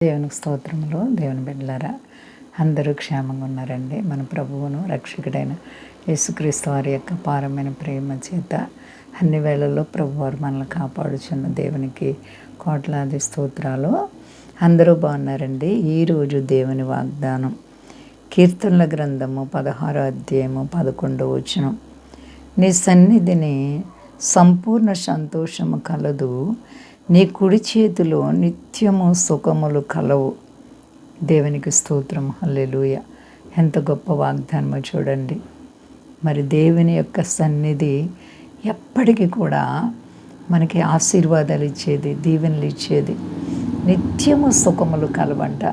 దేవునికి స్తోత్రములు. దేవుని బిడ్డలారా, అందరూ క్షేమంగా ఉన్నారండి. మన ప్రభువును రక్షకుడైన యేసుక్రీస్తు వారి యొక్క పారమైన ప్రేమ చేత అన్ని వేళల్లో ప్రభువారు మనల్ని కాపాడుచున్న దేవునికి కోట్లాది స్తోత్రాలు. అందరూ బాగున్నారండి. ఈరోజు దేవుని వాగ్దానం కీర్తనల గ్రంథము 16వ అధ్యాయము 11వ వచనం. నీ సన్నిధిని సంపూర్ణ సంతోషము కలదు, నీ కుడి చేతిలో నిత్యము సుఖములు కలవు. దేవునికి స్తోత్రం. హల్లెలూయా. ఎంత గొప్ప వాగ్దానమో చూడండి. మరి దేవుని యొక్క సన్నిధి ఎప్పటికీ కూడా మనకి ఆశీర్వాదాలు ఇచ్చేది, దీవెనలు ఇచ్చేది. నిత్యము సుఖములు కలవంట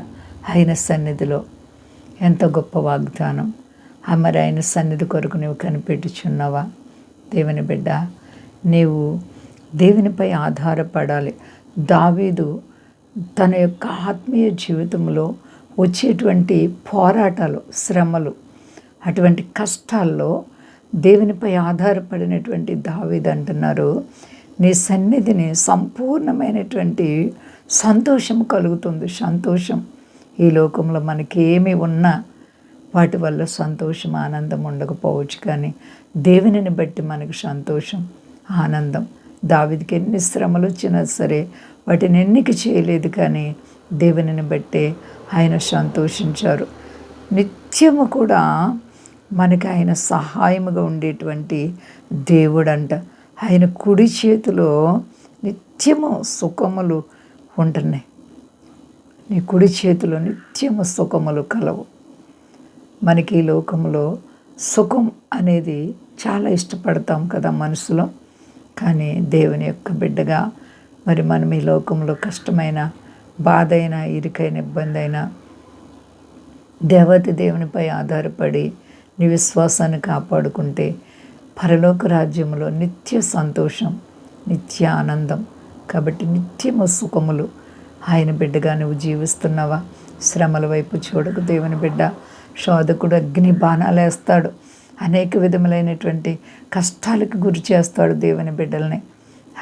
ఆయన సన్నిధిలో. ఎంత గొప్ప వాగ్దానం. మరి ఆయన సన్నిధి కొరకు నువ్వు కనిపెట్టుచున్నావా? దేవుని బిడ్డ, నీవు దేవునిపై ఆధారపడాలి. దావీదు తన యొక్క ఆత్మీయ జీవితంలో వచ్చేటువంటి పోరాటాలు, శ్రమలు, అటువంటి కష్టాల్లో దేవునిపై ఆధారపడినటువంటి దావీదు అంటున్నారు, నీ సన్నిధిని సంపూర్ణమైనటువంటి సంతోషం కలుగుతుంది. సంతోషం ఈ లోకంలో మనకి ఏమి ఉన్నా వాటి వల్ల సంతోషం, ఆనందం ఉండకపోవచ్చు, కానీ దేవునిని బట్టి మనకు సంతోషం, ఆనందం. దావీదుకి ఎన్ని శ్రమలు వచ్చినా సరే వాటిని ఎన్నిక చేయలేదు, కానీ దేవునిని బట్టే ఆయన సంతోషించారు. నిత్యము కూడా మనకి ఆయన సహాయముగా ఉండేటువంటి దేవుడంట. ఆయన కుడి చేతిలో నిత్యము సుఖములు ఉంటున్నాయి. నీ కుడి చేతిలో నిత్యము సుఖములు కలవు. మనకి ఈ లోకంలో సుఖం అనేది చాలా ఇష్టపడతాం కదా మనసులో. కానీ దేవుని యొక్క బిడ్డగా మరి మనం ఈ లోకంలో కష్టమైన, బాధ అయినా, ఇరుకైన, ఇబ్బంది అయినా దేవత దేవునిపై ఆధారపడి నీ విశ్వాసాన్ని కాపాడుకుంటే పరలోక రాజ్యంలో నిత్య సంతోషం, నిత్య ఆనందం. కాబట్టి నిత్యము సుఖములు. ఆయన బిడ్డగా నువ్వు జీవిస్తున్నావా? శ్రమల వైపు చూడకు దేవుని బిడ్డ. శోధకుడు అగ్ని బాణాలు వేస్తాడు, అనేక విధములైనటువంటి కష్టాలకు గురి చేస్తాడు దేవుని బిడ్డల్ని.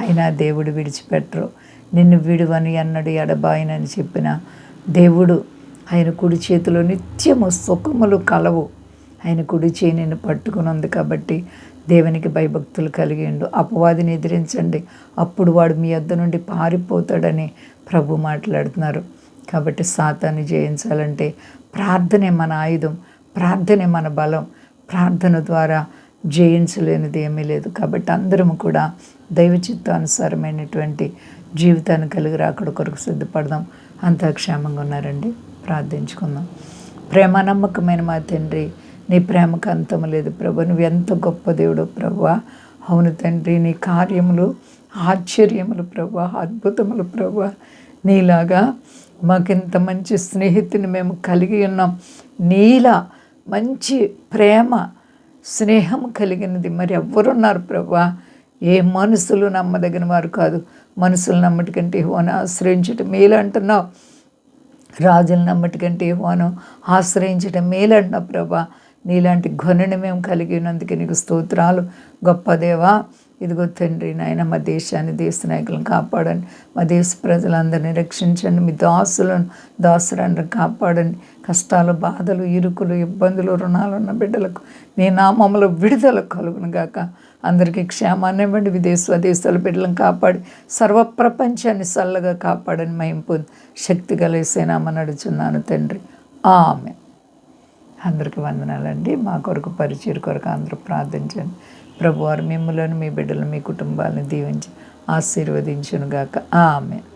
అయినా దేవుడు విడిచిపెట్టరు. నిన్ను విడువని అన్నడు, ఎడబాయనని చెప్పిన దేవుడు ఆయన కుడి చేతిలో నిత్యము సుఖములు కలవు. ఆయన కుడి చేయి నిన్ను పట్టుకుని ఉంది కాబట్టి దేవునికి భయభక్తులు కలిగిండు. అపవాదిని ఎదిరించండి, అప్పుడు వాడు మీ వద్ద నుండి పారిపోతాడని ప్రభు మాట్లాడుతున్నారు. కాబట్టి సాతాన్ని జయించాలంటే ప్రార్థనే మన ఆయుధం, ప్రార్థనే మన బలం. ప్రార్థన ద్వారా జయించలేనిది ఏమీ లేదు. కాబట్టి అందరము కూడా దైవ చిత్తానుసారమైనటువంటి జీవితాన్ని కలిగి రాకడ కొరకు సిద్ధపడదాం. అంతా క్షేమంగా ఉన్నారండి. ప్రార్థించుకుందాం. ప్రేమ నమ్మకమైన మా తండ్రి, నీ ప్రేమకు అంతము లేదు ప్రభు. నువ్వు ఎంత గొప్ప దేవుడు ప్రభువా. అవును తండ్రి, నీ కార్యములు ఆశ్చర్యములు ప్రభువా, అద్భుతములు ప్రభువా. నీలాగా మాకింత మంచి స్నేహితుని మేము కలిగి ఉన్నాం. నీలా మంచి ప్రేమ, స్నేహం కలిగినది మరి ఎవ్వరున్నారు ప్రభువా? ఏ మనుషులు నమ్మదగిన వారు కాదు. మనుషులు నమ్మటికంటే యెహోవాను ఆశ్రయించటం మేలు అంటున్నావు. రాజులు నమ్మటికంటే యెహోవాను ఆశ్రయించటం మేలు అంటున్నావు ప్రభా. నీలాంటి ఘనుని మేము కలిగి ఉన్నందుకు నీకు స్తోత్రాలు. గొప్ప దేవా, ఇదిగో తండ్రి నాయన, మా దేశాన్ని, దేశ నాయకులను కాపాడండి. మా దేశ ప్రజలందరినీ రక్షించండి. మీ దాసులను కాపాడండి. కష్టాలు, బాధలు, ఇరుకులు, ఇబ్బందులు, రుణాలు ఉన్న బిడ్డలకు నీ నామములో విడుదల కలుగును గాక. అందరికీ క్షేమాన్ని ఇవ్వండి. విదేశాల బిడ్డలను కాపాడి సర్వప్రపంచాన్ని చల్లగా కాపాడని మహిమ పొంది శక్తి కలిసేనామని నడుచున్నాను తండ్రి. ఆమేన్. అందరికీ వందనాలండి. మా కొరకు, పరిచయం కొరకు అందరూ ప్రార్థించండి. ప్రభువారు మిమ్మల్ని, మీ బిడ్డలను, మీ కుటుంబాలను దీవించి ఆశీర్వదించునుగాక. ఆమేన్.